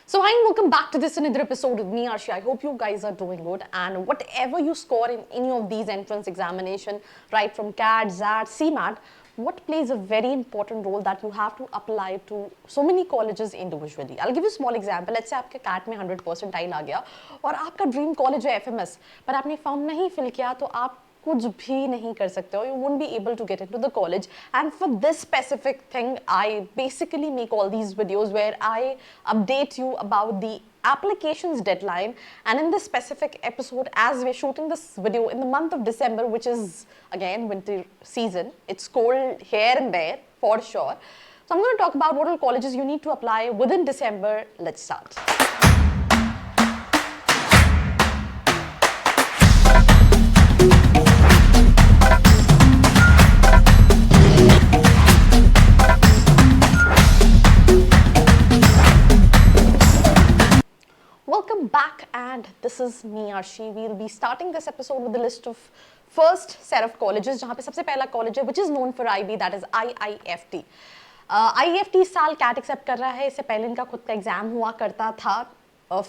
So hi and welcome back to this another episode with me Arshi. I hope you guys are doing good and whatever you score in any of these entrance examination, right from CAT, ZAT, CMAT, what plays a very important role that you have to apply to so many colleges individually. I'll give you a small example. Let's say आपके CAT में 100 percentile आ गया और आपका dream college है FMS पर आपने form नहीं fill किया तो आप कुछ भी नहीं कर सकते हो. You won't be able to get into the college, and for this specific thing I basically make all these videos where I update you about the applications deadline. And in this specific episode, as we're shooting this video in the month of December, which is again winter season, it's cold here and there for sure, so I'm going to talk about what all colleges you need to apply within December. Let's start. Welcome back, and this is me Arshi. We'll be starting this episode with the list of first set of colleges जहाँ पे सबसे पहला college है which is known for IB, that is IIFT. IIFT इस साल CAT accept कर रहा है. इससे पहले इनका खुद का एग्जाम हुआ करता था.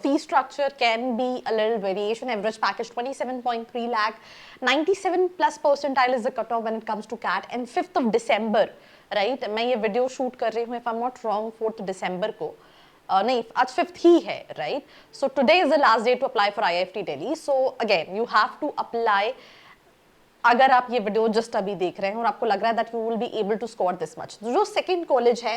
Fee structure can be a little variation. Average package 27.3 lakh, 97 plus percentile is the cutoff when it comes to CAT. And 5th of December, right? मैं ये वीडियो शूट कर रही हूँ if I'm not wrong 4th December को. नहीं, आज 5th ही है, right? So today is the last day to apply for IIFT Delhi. So again, you have to apply. अगर आप ये वीडियो जस्ट अभी देख रहे हैं और आपको लग रहा है that you will be able to score this much, जो सेकेंड कॉलेज है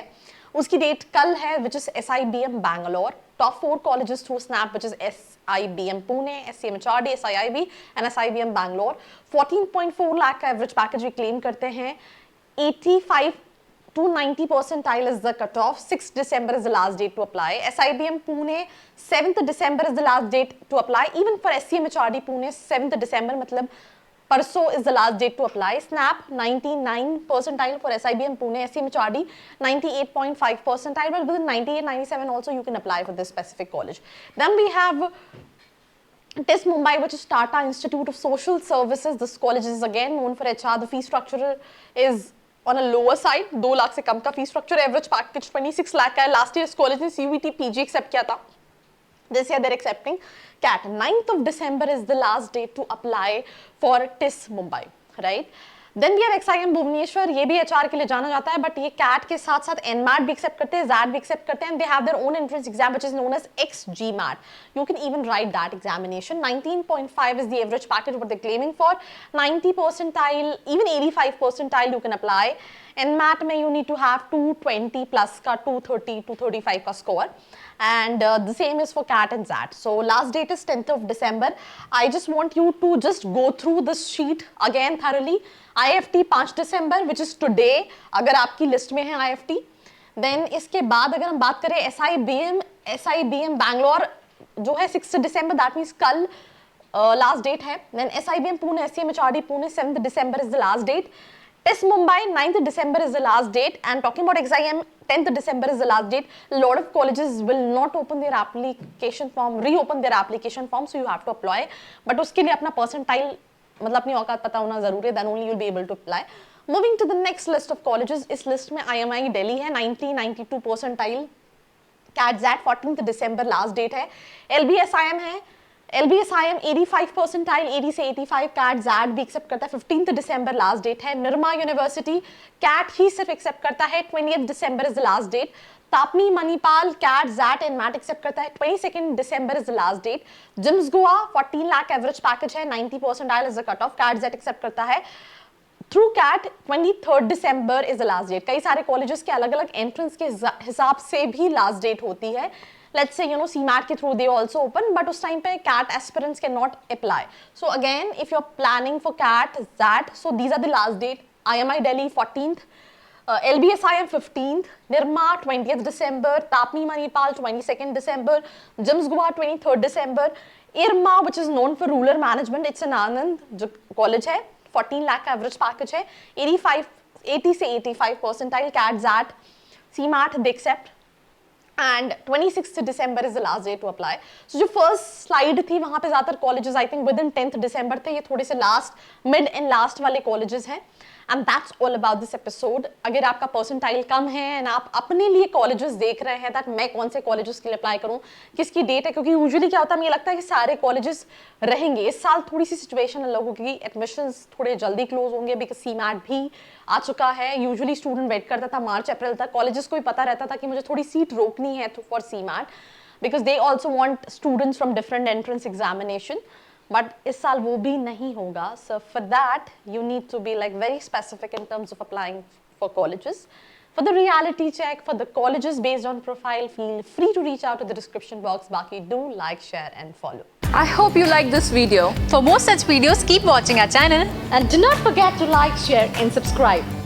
उसकी डेट कल है which is SIBM Bangalore. Top 4 colleges through SNAP which is SIBM Pune, SCMHRD, SIIB and SIBM Bangalore. 14.4 lakh का एवरेज पैकेज भी claim करते हैं. 85 to 90 percentile is the cutoff. 6th December is the last date to apply. SIBM Pune 7th December is the last date to apply. Even for SCMHRD Pune 7th December मतलब परसों is the last date to apply. SNAP 99 percentile for SIBM Pune, SCMHRD 98.5 percentile. But within 98, 97 also you can apply for this specific college. Then we have TIS Mumbai, which is Tata Institute of Social Services. This college is again known for HR. The fee structure is on a lower side. 2 lakh से कम का fee structure. Average package 26 lakh का है. Last year इस college ने CUET PG accept किया था. This year they're accepting CAT. 9th of December is the last date to apply for TIS Mumbai, right? Then we have XIM Bhubaneswar. ये भी HR के लिए जाना जाता है, but ये CAT के साथ साथ NMAT भी accept करते हैं, ZAT भी accept करते हैं, and they have their own entrance exam which is known as XGMAT. You can even write that examination. 19.5 is the average package what they're claiming for. 90 percentile, even 85 percentile you can apply. NMAT में you need to have 220 plus का 230, 235 का score. And the same is for CAT and ZAT. So last date is 10th of December. I just want you to just go through this sheet again thoroughly. IIFT 5 December which is today अगर आपकी list में है IIFT. Then इसके बाद अगर हम बात करें SIBM Bangalore जो है 6th December, that means कल last date है. Then SIBM Pune, SCMHRD Pune 7th December is the last date. TIS Mumbai 9th December is the last date, and talking about XIM 10th December is the last date. A lot of colleges will not open their application form, reopen their application form, so you have to apply. But उसके लिए अपना percentile मतलब अपनी औकात पता होना जरूरी है, then only you'll be able to apply. Moving to the next list of colleges, इस list में IMI Delhi है 90, 92 percentile. CAT ZAT 14th December last date है. LBSIM है. LBSIM 85 percentile, 80 से 85. CAT ZAT भी एक्सेप्ट करता है. 15th December लास्ट डेट है. निर्मा यूनिवर्सिटी CAT ही सिर्फ एक्सेप्ट करता है. 20th December is the last date. TAPMI Manipal CAT ZAT and MAT accept करता है. 22nd December is the last date. GIMS Goa 14 lakh average package है. 90 percentile is the cut off. CAT ZAT accept करता है. Through CAT 23rd December is the last date. कई सारे colleges के अलग अलग एंट्रेंस के हिसाब से भी लास्ट डेट होती है. Let's say CMAT के through they also open, but उस time पे CAT aspirants cannot apply. So again, if you're planning for CAT, ZAT, so these are the last date. IMI Delhi 14th, LBSIM 15th, Nirma 20th December, Tapni Manipal 22nd December, JIMS Goa 23rd December, IRMA which is known for rural management, it's an Anand जो college है. 14 lakh का average package है. 80 से 85 percentile. CAT ZAT, CMAT they accept. And 26th December is the last day to apply. So जो first slide थी वहाँ पे ज़्यादातर colleges I think within 10th December थे. ये थोड़े से last, mid and last वाले colleges हैं. And that's all about this episode. अगर आपका परसेंटाइल कम है एंड आप अपने लिए कॉलेजेस देख रहे हैं दैट मैं कौन से कॉलेजेस के लिए अप्लाई करूं, किसकी डेट है, क्योंकि यूजुअली क्या होता है, मुझे लगता है कि सारे कॉलेजेस रहेंगे. इस साल थोड़ी सी सिचुएशन अलग होगी, एडमिशंस थोड़े जल्दी क्लोज होंगे बिकॉज सीमैट भी आ चुका है. यूजुअली स्टूडेंट वेट करता था मार्च अप्रैल तक, कॉलेजेस को भी पता रहता था कि मुझे थोड़ी सीट रोकनी है for CMAT because they also want students from different entrance examination. But इस साल वो भी नहीं होगा. So for that you need to be like very specific in terms of applying for colleges. For the reality check, for the colleges based on profile, feel free to reach out to the description box. Baki, do like, share and follow. I hope you like this video. For more such videos, keep watching our channel. And do not forget to like, share and subscribe.